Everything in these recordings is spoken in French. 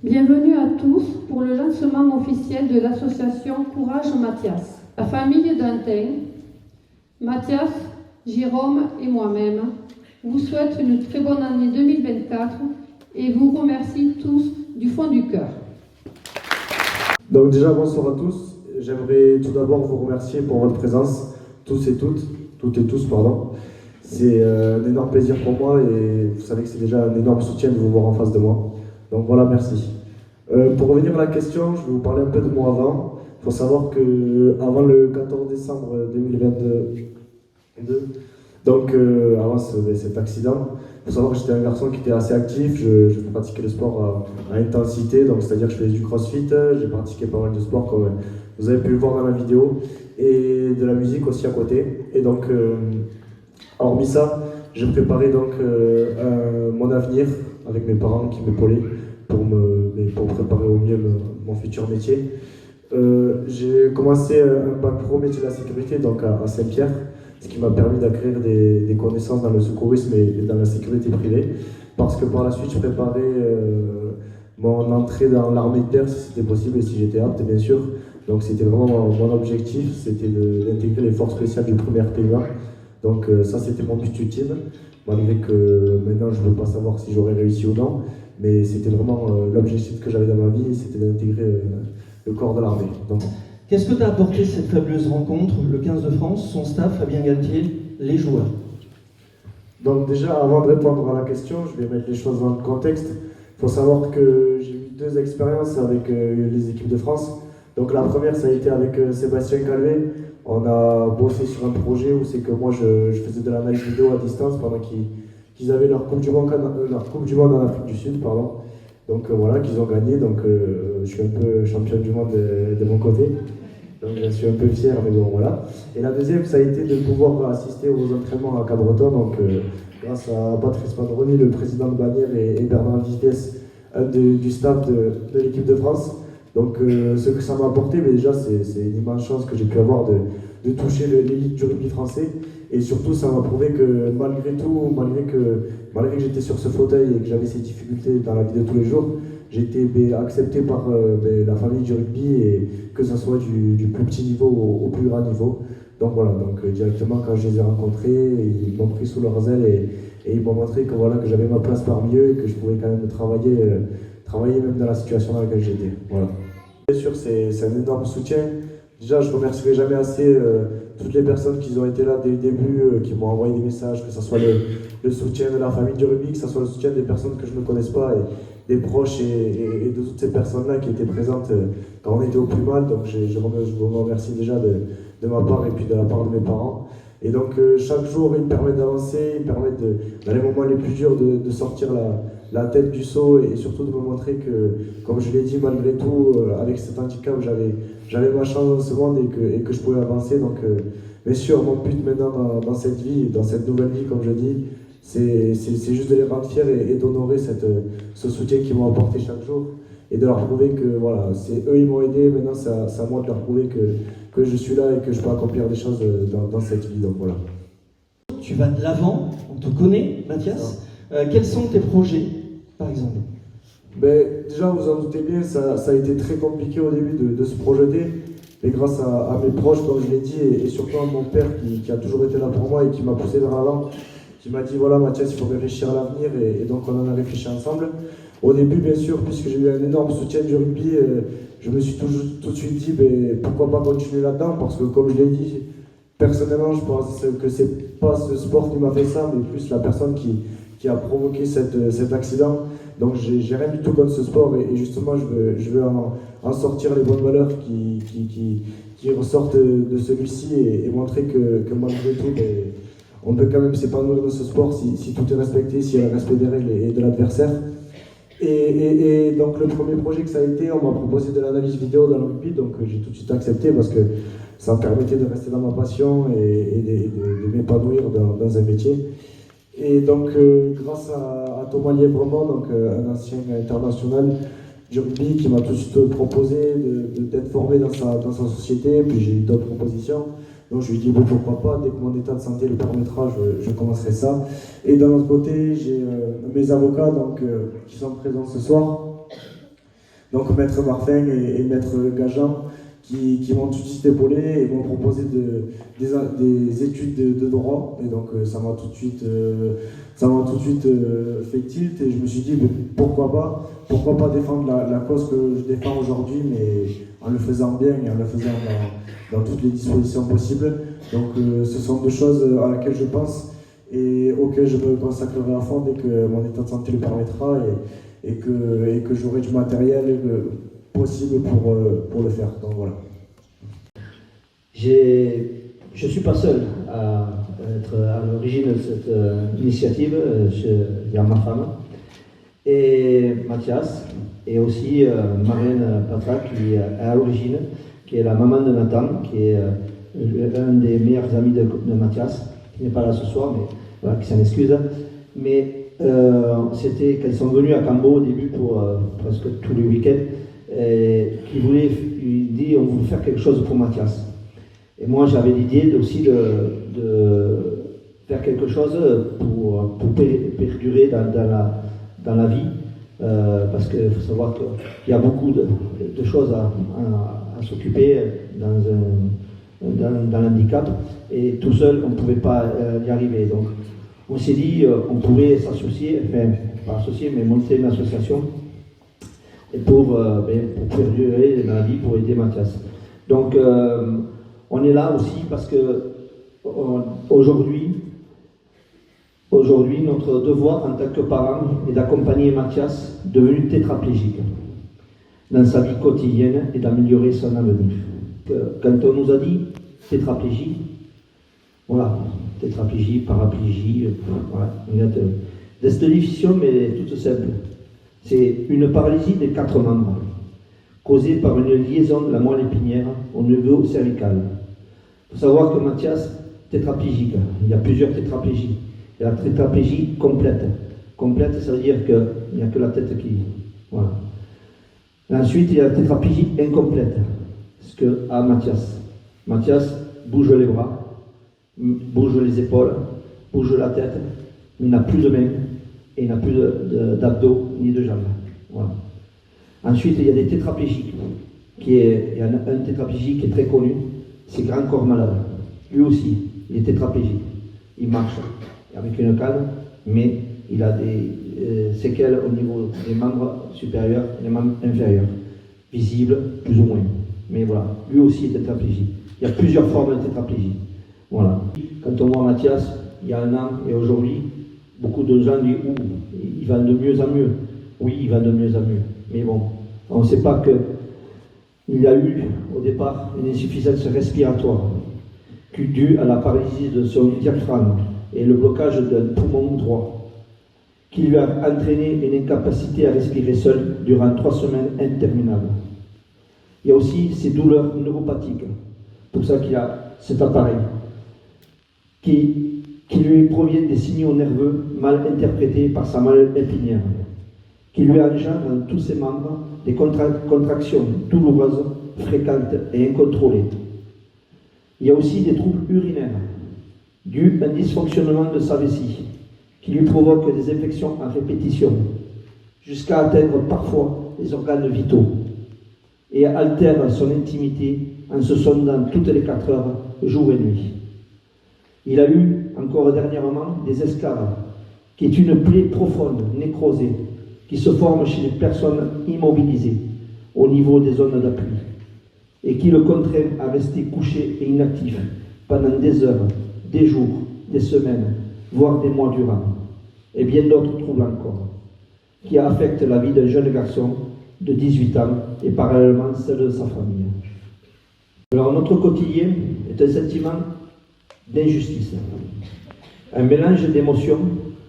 Bienvenue à tous pour le lancement officiel de l'association Courage Mathias. La famille Dantin, Mathias, Jérôme et moi-même vous souhaite une très bonne année 2024 et vous remercie tous du fond du cœur. Donc déjà, bonsoir à tous. J'aimerais tout d'abord vous remercier pour votre présence, toutes et tous, pardon. C'est un énorme plaisir pour moi et vous savez que c'est déjà un énorme soutien de vous voir en face de moi. Donc voilà, merci. Pour revenir à la question, je vais vous parler un peu de moi avant. Il faut savoir que avant le 14 décembre 2022, donc avant cet accident, il faut savoir que j'étais un garçon qui était assez actif. Je pratiquais le sport à intensité, donc c'est-à-dire que je faisais du crossfit, j'ai pratiqué pas mal de sports comme vous avez pu le voir dans la vidéo, et de la musique aussi à côté. Et donc, hormis ça, j'ai préparé donc mon avenir avec mes parents qui m'épaulaient pour préparer au mieux mon futur métier. J'ai commencé un bac pro métier de la sécurité donc à Saint-Pierre, ce qui m'a permis d'acquérir des connaissances dans le secourisme et dans la sécurité privée, parce que par la suite je préparais mon entrée dans l'armée de terre si c'était possible et si j'étais apte bien sûr. Donc c'était vraiment mon objectif, c'était d'intégrer les forces spéciales du 1er RPA. Donc ça c'était mon but ultime, malgré que maintenant je ne veux pas savoir si j'aurais réussi ou non, mais c'était vraiment l'objectif que j'avais dans ma vie, c'était d'intégrer le corps de l'armée. Qu'est-ce que t'a apporté cette fabuleuse rencontre, le 15 de France, son staff, Fabien Galtier, les joueurs? Donc déjà, avant de répondre à la question, je vais mettre les choses dans le contexte. Il faut savoir que j'ai eu 2 expériences avec les équipes de France. Donc la première, ça a été avec Sébastien Calvé. On a bossé sur un projet où c'est que moi, je faisais de l'analyse vidéo à distance pendant qu'ils avaient leur coupe du Monde en Afrique du Sud, pardon. Donc voilà, qu'ils ont gagné, donc je suis un peu champion du monde de mon côté. Donc je suis un peu fier, mais bon voilà. Et la deuxième, ça a été de pouvoir assister aux entraînements à Cabreton, donc grâce à Patrice Padroni, le président de Bagnères, et Bernard Vitesse, du staff de l'équipe de France. Donc ce que ça m'a apporté, mais déjà c'est une immense chance que j'ai pu avoir de toucher l'élite du rugby français. Et surtout, ça m'a prouvé que malgré tout, malgré que j'étais sur ce fauteuil et que j'avais ces difficultés dans la vie de tous les jours, j'ai été accepté par la famille du rugby, et que ce soit du plus petit niveau au plus grand niveau. Donc voilà, directement quand je les ai rencontrés, ils m'ont pris sous leurs ailes et ils m'ont montré que, voilà, que j'avais ma place parmi eux et que je pouvais quand même travailler même dans la situation dans laquelle j'étais. Voilà. Bien sûr, c'est un énorme soutien. Déjà, je ne remercierai jamais assez toutes les personnes qui ont été là dès le début, qui m'ont envoyé des messages, que ce soit le soutien de la famille du rugby, que ce soit le soutien des personnes que je ne connaisse pas, et des proches et de toutes ces personnes-là qui étaient présentes quand on était au plus mal. Donc je vous remercie déjà de ma part et puis de la part de mes parents. Et donc chaque jour, ils me permettent d'avancer, ils me permettent dans les moments les plus durs de sortir la tête du seau, et surtout de me montrer que, comme je l'ai dit, malgré tout, avec cet handicap, j'avais ma chance dans ce monde et que je pouvais avancer. Donc bien sûr, mon but maintenant dans cette vie, dans cette nouvelle vie, comme je dis, c'est juste de les rendre fiers et d'honorer ce soutien qu'ils m'ont apporté chaque jour, et de leur prouver que voilà, c'est eux, ils m'ont aidé, maintenant c'est à moi de leur prouver que je suis là et que je peux accomplir des choses dans cette vie. Donc voilà. Tu vas de l'avant, on te connaît, Mathias. Quels sont tes projets, par exemple? Déjà, vous en doutez bien, ça a été très compliqué au début de se projeter, mais grâce à mes proches, comme je l'ai dit, et surtout à mon père qui a toujours été là pour moi et qui m'a poussé vers l'avant, qui m'a dit voilà Mathias, il faut réfléchir à l'avenir, et donc on en a réfléchi ensemble. Au début, bien sûr, puisque j'ai eu un énorme soutien du rugby, je me suis tout de suite dit pourquoi pas continuer là-dedans, parce que comme je l'ai dit, personnellement, je pense que c'est pas ce sport qui m'a fait ça, mais plus la personne qui a provoqué cet accident. Donc j'ai rien du tout contre ce sport, et justement je veux en sortir les bonnes valeurs qui ressortent de celui-ci, et montrer que malgré tout, on peut quand même s'épanouir dans ce sport si tout est respecté, s'il y a le respect des règles et de l'adversaire. Et donc le premier projet que ça a été, on m'a proposé de l'analyse vidéo dans le rugby, donc j'ai tout de suite accepté parce que ça me permettait de rester dans ma passion et de m'épanouir dans un métier. Et donc grâce à Thomas Lièvremont, donc un ancien international du rugby, qui m'a tout de suite proposé d'être formé dans sa société, puis j'ai eu d'autres propositions. Donc je lui ai dit pourquoi pas, dès que mon état de santé le permettra, je commencerai ça. Et d'un autre côté, j'ai mes avocats qui sont présents ce soir. Donc Maître Martin et Maître Gajan qui m'ont tout de suite épaulé et m'ont proposé des études de droit. Et donc ça m'a tout de suite fait tilt et je me suis dit mais pourquoi pas défendre la cause que je défends aujourd'hui, mais en le faisant bien et en le faisant dans toutes les dispositions possibles. Donc ce sont deux choses à laquelle je pense et auxquelles je me consacrerai à fond dès que mon état de santé le permettra et que j'aurai du matériel possible pour le faire. Donc voilà. Je ne suis pas seul à être à l'origine de cette initiative. Il y a ma femme et Mathias et aussi Marlène Patra qui est à l'origine, qui est la maman de Nathan, qui est l'un des meilleurs amis de Mathias, qui n'est pas là ce soir, mais voilà, qui s'en excuse. Mais c'était qu'elles sont venues à Cambo au début pour presque tous les week-ends, qui voulaient, il dit, on veut faire quelque chose pour Mathias. Et moi j'avais l'idée aussi de faire quelque chose pour perdurer dans la vie, parce qu'il faut savoir qu'il y a beaucoup de choses à s'occuper dans l'handicap, et tout seul on ne pouvait pas y arriver. Donc on s'est dit on pouvait s'associer, enfin pas associer mais monter une association pour perdurer dans la vie, pour aider Mathias. Donc on est là aussi parce que aujourd'hui, notre devoir en tant que parents est d'accompagner Mathias, devenu tétraplégique, dans sa vie quotidienne et d'améliorer son avenir. Quand on nous a dit tétraplégie, voilà, tétraplégie, paraplégie, voilà, cette définition mais toute simple. C'est une paralysie des 4 membres, causée par une liaison de la moelle épinière au niveau cervical. Il faut savoir que Mathias, tétraplégique, il y a plusieurs tétraplégies. Il y a la tétraplégie complète. Complète, ça veut dire qu'il n'y a que la tête qui... Voilà. Et ensuite, il y a la tétraplégie incomplète. Ce que a Mathias. Mathias bouge les bras, bouge les épaules, bouge la tête, mais il n'a plus de mains et il n'a plus d'abdos ni de jambes. Voilà. Ensuite, il y a des tétraplégiques. Il y a un tétraplégique qui est très connu, c'est Grand Corps Malade. Lui aussi, il est tétraplégique. Il marche avec une canne, mais il a des séquelles au niveau des membres supérieurs et des membres inférieurs, visibles plus ou moins. Mais voilà, lui aussi est tétraplégique. Il y a plusieurs formes de tétraplégie. Voilà. Quand on voit Mathias, il y a un an et aujourd'hui, beaucoup de gens disent « il va de mieux en mieux ». Oui, il va de mieux en mieux. Mais bon, on ne sait pas qu'il y a eu au départ une insuffisance respiratoire due à la paralysie de son diaphragme et le blocage d'un poumon droit, qui lui a entraîné une incapacité à respirer seul durant 3 semaines interminables. Il y a aussi ces douleurs neuropathiques, pour ça qu'il a cet appareil, qui lui proviennent des signaux nerveux mal interprétés par sa moelle épinière, qui lui engendre dans tous ses membres des contractions douloureuses, fréquentes et incontrôlées. Il y a aussi des troubles urinaires, dus à un dysfonctionnement de sa vessie, qui lui provoque des infections à répétition, jusqu'à atteindre parfois les organes vitaux, et altère son intimité en se sondant toutes les 4 heures, jour et nuit. Il a eu, encore dernièrement, des esclaves, qui est une plaie profonde, nécrosée, qui se forme chez les personnes immobilisées, au niveau des zones d'appui, et qui le contraint à rester couché et inactif pendant des heures, des jours, des semaines, voire des mois durant, et bien d'autres troubles encore, qui affectent la vie d'un jeune garçon de 18 ans et parallèlement celle de sa famille. Alors notre quotidien est un sentiment d'injustice, un mélange d'émotions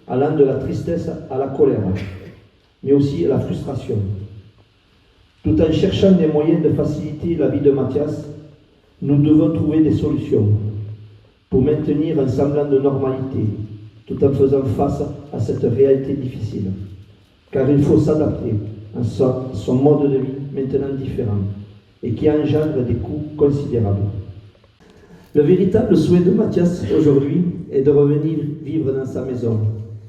allant de la tristesse à la colère, mais aussi à la frustration. Tout en cherchant des moyens de faciliter la vie de Mathias, nous devons trouver des solutions pour maintenir un semblant de normalité, tout en faisant face à cette réalité difficile. Car il faut s'adapter à son mode de vie maintenant différent et qui engendre des coûts considérables. Le véritable souhait de Mathias aujourd'hui est de revenir vivre dans sa maison,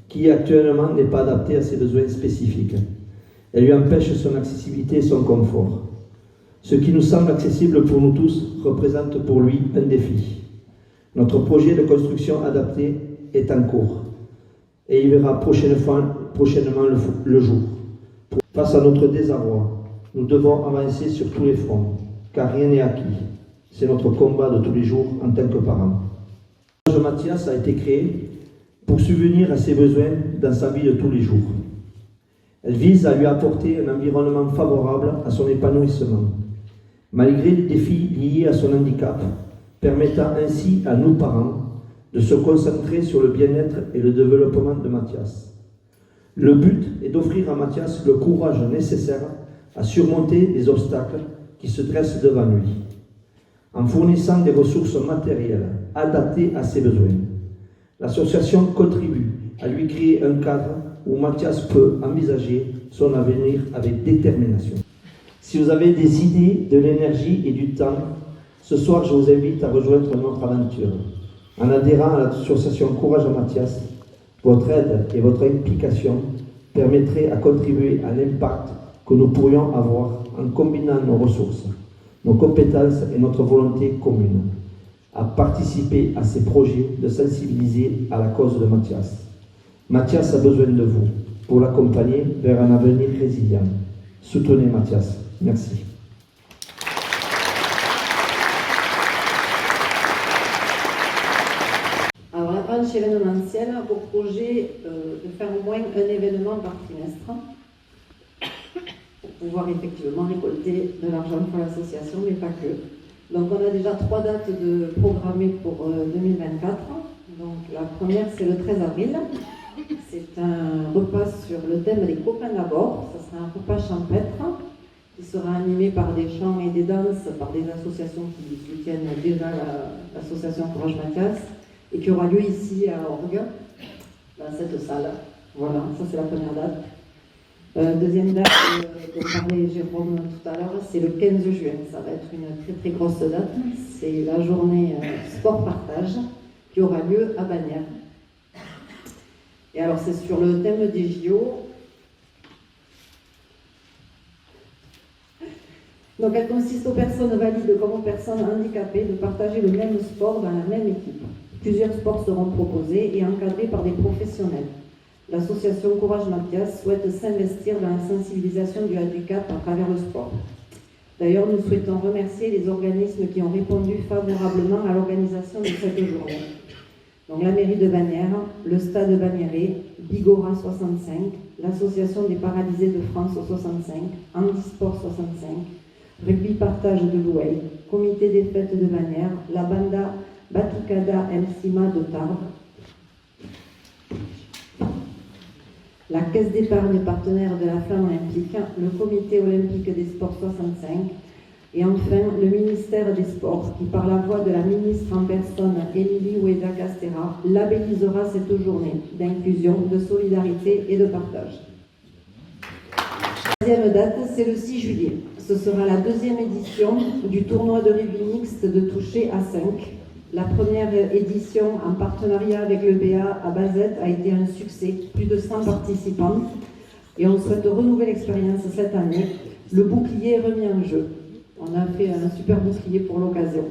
qui actuellement n'est pas adaptée à ses besoins spécifiques. Elle lui empêche son accessibilité et son confort. Ce qui nous semble accessible pour nous tous représente pour lui un défi. Notre projet de construction adaptée est en cours et il verra prochainement le jour. Face à notre désarroi, nous devons avancer sur tous les fronts, car rien n'est acquis. C'est notre combat de tous les jours en tant que parents. Mathias a été créé pour subvenir à ses besoins dans sa vie de tous les jours. Elle vise à lui apporter un environnement favorable à son épanouissement, malgré les défis liés à son handicap, permettant ainsi à nous parents de se concentrer sur le bien-être et le développement de Mathias. Le but est d'offrir à Mathias le courage nécessaire à surmonter les obstacles qui se dressent devant lui, en fournissant des ressources matérielles adaptées à ses besoins. L'association contribue à lui créer un cadre où Mathias peut envisager son avenir avec détermination. Si vous avez des idées, de l'énergie et du temps, ce soir je vous invite à rejoindre notre aventure. En adhérant à l'association Courage à Mathias, votre aide et votre implication permettraient à contribuer à l'impact que nous pourrions avoir en combinant nos ressources, nos compétences et notre volonté commune, à participer à ces projets de sensibiliser à la cause de Mathias. Mathias a besoin de vous pour l'accompagner vers un avenir résilient. Soutenez Mathias. Merci. Alors, la branche événementielle a pour projet de faire au moins un événement par trimestre pour pouvoir effectivement récolter de l'argent pour l'association, mais pas que. Donc, on a déjà 3 dates de programmées pour 2024. Donc, la première, c'est le 13 avril. C'est un repas sur le thème des copains d'abord. Ce sera un repas champêtre qui sera animé par des chants et des danses par des associations qui soutiennent déjà l'association Courage Mathias et qui aura lieu ici à Orgue, dans cette salle. Voilà, ça c'est la première date. Deuxième date, dont parlait Jérôme tout à l'heure, c'est le 15 juin. Ça va être une très très grosse date. C'est la journée sport partage qui aura lieu à Bagnères. Et alors c'est sur le thème des JO. Donc elle consiste aux personnes valides comme aux personnes handicapées de partager le même sport dans la même équipe. Plusieurs sports seront proposés et encadrés par des professionnels. L'association Courage Mathias souhaite s'investir dans la sensibilisation du handicap à travers le sport. D'ailleurs, nous souhaitons remercier les organismes qui ont répondu favorablement à l'organisation de cette journée. Donc la mairie de Bagnères, le stade Bagnérais, Bigora 65, l'association des paralysés de France 65, Handisport 65, Rugby Partage de Loueil, Comité des fêtes de Bagnères, la banda Baticada El Sima de Tarbes, la Caisse d'épargne partenaire de la Flamme olympique, le Comité olympique des sports 65 et enfin le ministère des Sports qui, par la voix de la ministre en personne Émilie Oueda Castera, labellisera cette journée d'inclusion, de solidarité et de partage. La deuxième date, c'est le 6 juillet. Ce sera la 2e édition du tournoi de rugby mixte de toucher à 5. La première édition en partenariat avec le BA à Bazette a été un succès, plus de 100 participants. Et on souhaite renouveler l'expérience cette année. Le bouclier est remis en jeu. On a fait un super bouclier pour l'occasion.